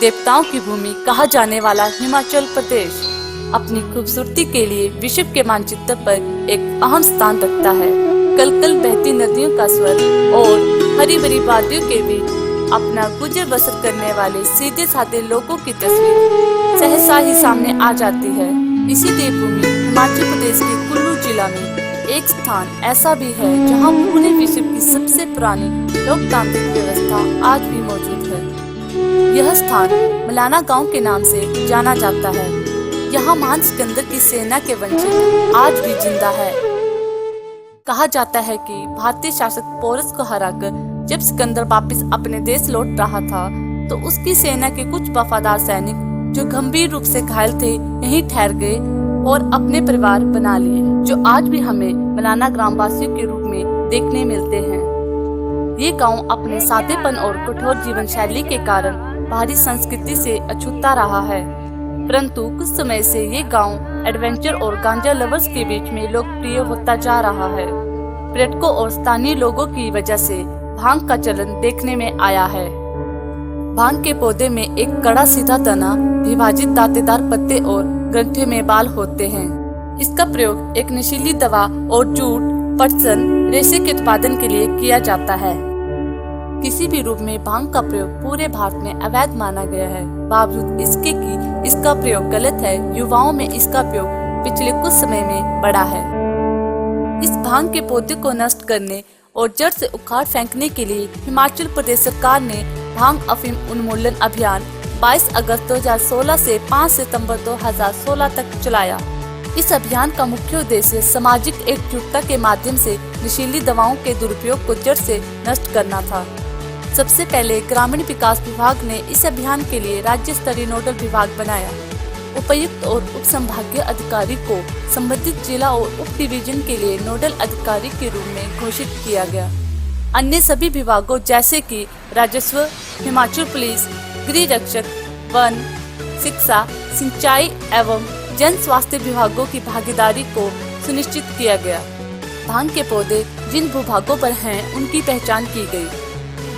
देवताओं की भूमि कहा जाने वाला हिमाचल प्रदेश अपनी खूबसूरती के लिए विश्व के मानचित्र पर एक अहम स्थान रखता है। कल कल बहती नदियों का स्वर और हरी भरी वादियों के बीच अपना गुजर बसर करने वाले सीधे साधे लोगों की तस्वीर सहसा ही सामने आ जाती है। इसी देवभूमि हिमाचल प्रदेश के कुल्लू जिला में एक स्थान ऐसा भी है जहां पूरे विश्व की सबसे पुरानी लोकतांत्रिक व्यवस्था आज भी मौजूद है। यह स्थान मलाना गांव के नाम से जाना जाता है। यहाँ महान सिकंदर की सेना के वंशज आज भी जिंदा है। कहा जाता है कि भारतीय शासक पोरस को हराकर जब सिकंदर वापस अपने देश लौट रहा था तो उसकी सेना के कुछ वफादार सैनिक जो गंभीर रूप से घायल थे यहीं ठहर गए और अपने परिवार बना लिए, जो आज भी हमें मलाना ग्रामवासियों के रूप में देखने मिलते हैं। ये गांव अपने सादेपन और कठोर जीवन शैली के कारण बाहरी संस्कृति से अछूता रहा है, परंतु कुछ समय से ये गांव एडवेंचर और गांजा लवर्स के बीच में लोकप्रिय होता जा रहा है। पर्यटकों और स्थानीय लोगों की वजह से भांग का चलन देखने में आया है। भांग के पौधे में एक कड़ा सीधा तना, विभाजित दांतेदार पत्ते और ग्रंथि में बाल होते हैं। इसका प्रयोग एक नशीली दवा और जूट, पटसन, रेशे के उत्पादन के लिए किया जाता है। किसी भी रूप में भांग का प्रयोग पूरे भारत में अवैध माना गया है। बावजूद इसके कि इसका प्रयोग गलत है, युवाओं में इसका प्रयोग पिछले कुछ समय में बढ़ा है। इस भांग के पौधे को नष्ट करने और जड़ से उखाड़ फेंकने के लिए हिमाचल प्रदेश सरकार ने भांग अफीम उन्मूलन अभियान 22 अगस्त 2016 से 5 सितंबर 2016 तक चलाया। इस अभियान का मुख्य उद्देश्य सामाजिक एकजुटता के माध्यम से नशीली दवाओं के दुरुपयोग को जड़ से नष्ट करना था। सबसे पहले ग्रामीण विकास विभाग ने इस अभियान के लिए राज्य स्तरीय नोडल विभाग बनाया। उपायुक्त और उप संभागीय अधिकारी को संबंधित जिला और उप डिवीजन के लिए नोडल अधिकारी के रूप में घोषित किया गया। अन्य सभी विभागों जैसे कि राजस्व, हिमाचल पुलिस, गृह रक्षक, वन, शिक्षा, सिंचाई एवं जन स्वास्थ्य विभागों की भागीदारी को सुनिश्चित किया गया। भांग के पौधे जिन भूभागों पर हैं उनकी पहचान की गई।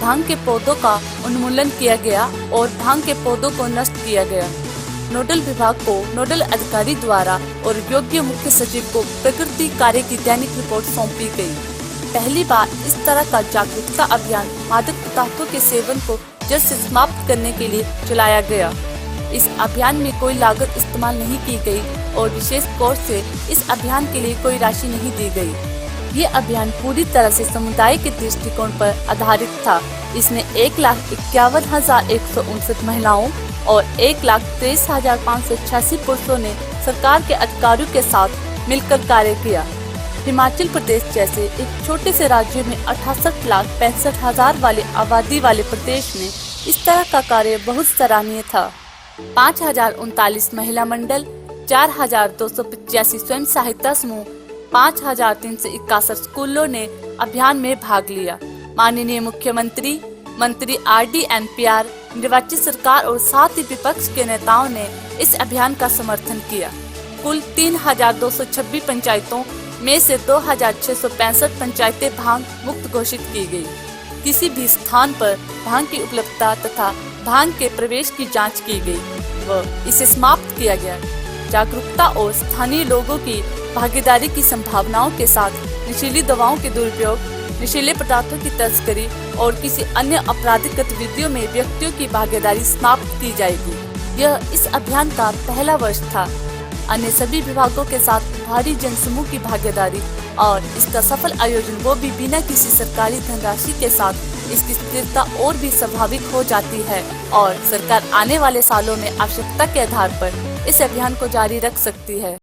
भांग के पौधों का उन्मूलन किया गया और भांग के पौधों को नष्ट किया गया। नोडल विभाग को नोडल अधिकारी द्वारा और योग्य मुख्य सचिव को प्रकृति कार्य की दैनिक रिपोर्ट सौंपी गई। पहली बार इस तरह का जागरूकता अभियान मादक पदार्थों के सेवन को जड़ से समाप्त करने के लिए चलाया गया। इस अभियान में कोई लागत इस्तेमाल नहीं की गई और विशेष कोष से इस अभियान के लिए कोई राशि नहीं दी गई। ये अभियान पूरी तरह से समुदाय के दृष्टिकोण पर आधारित था। इसमें 1,51,159 महिलाओं और 1,23,586 पुरुषों ने सरकार के अधिकारियों के साथ मिलकर कार्य किया। हिमाचल प्रदेश जैसे एक छोटे से राज्य में 68,65,000 वाली आबादी वाले प्रदेश में इस तरह का कार्य बहुत सराहनीय था। 5,039 महिला मंडल, 4,285 स्वयं सहायता समूह, 5,361 स्कूलों ने अभियान में भाग लिया। माननीय मुख्यमंत्री, मंत्री RD&PR, निर्वाचित सरकार और साथ ही विपक्ष के नेताओं ने इस अभियान का समर्थन किया। कुल 3,226 पंचायतों में से 2,665 पंचायतें भांग मुक्त घोषित की गई। किसी भी स्थान पर भांग की उपलब्धता तथा भांग के प्रवेश की जांच की गई व इसे समाप्त किया गया। जागरूकता और स्थानीय लोगों की भागीदारी की संभावनाओं के साथ नशीली दवाओं के दुरुपयोग, नशीले पदार्थों की तस्करी और किसी अन्य आपराधिक गतिविधियों में व्यक्तियों की भागीदारी समाप्त की जाएगी। यह इस अभियान का पहला वर्ष था। अन्य सभी विभागों के साथ भारी जनसमूह की भागीदारी और इसका सफल आयोजन वो भी बिना किसी सरकारी धनराशि के साथ इसकी स्थिरता और भी स्वाभाविक हो जाती है और सरकार आने वाले सालों में आवश्यकता के आधार पर इस अभियान को जारी रख सकती है।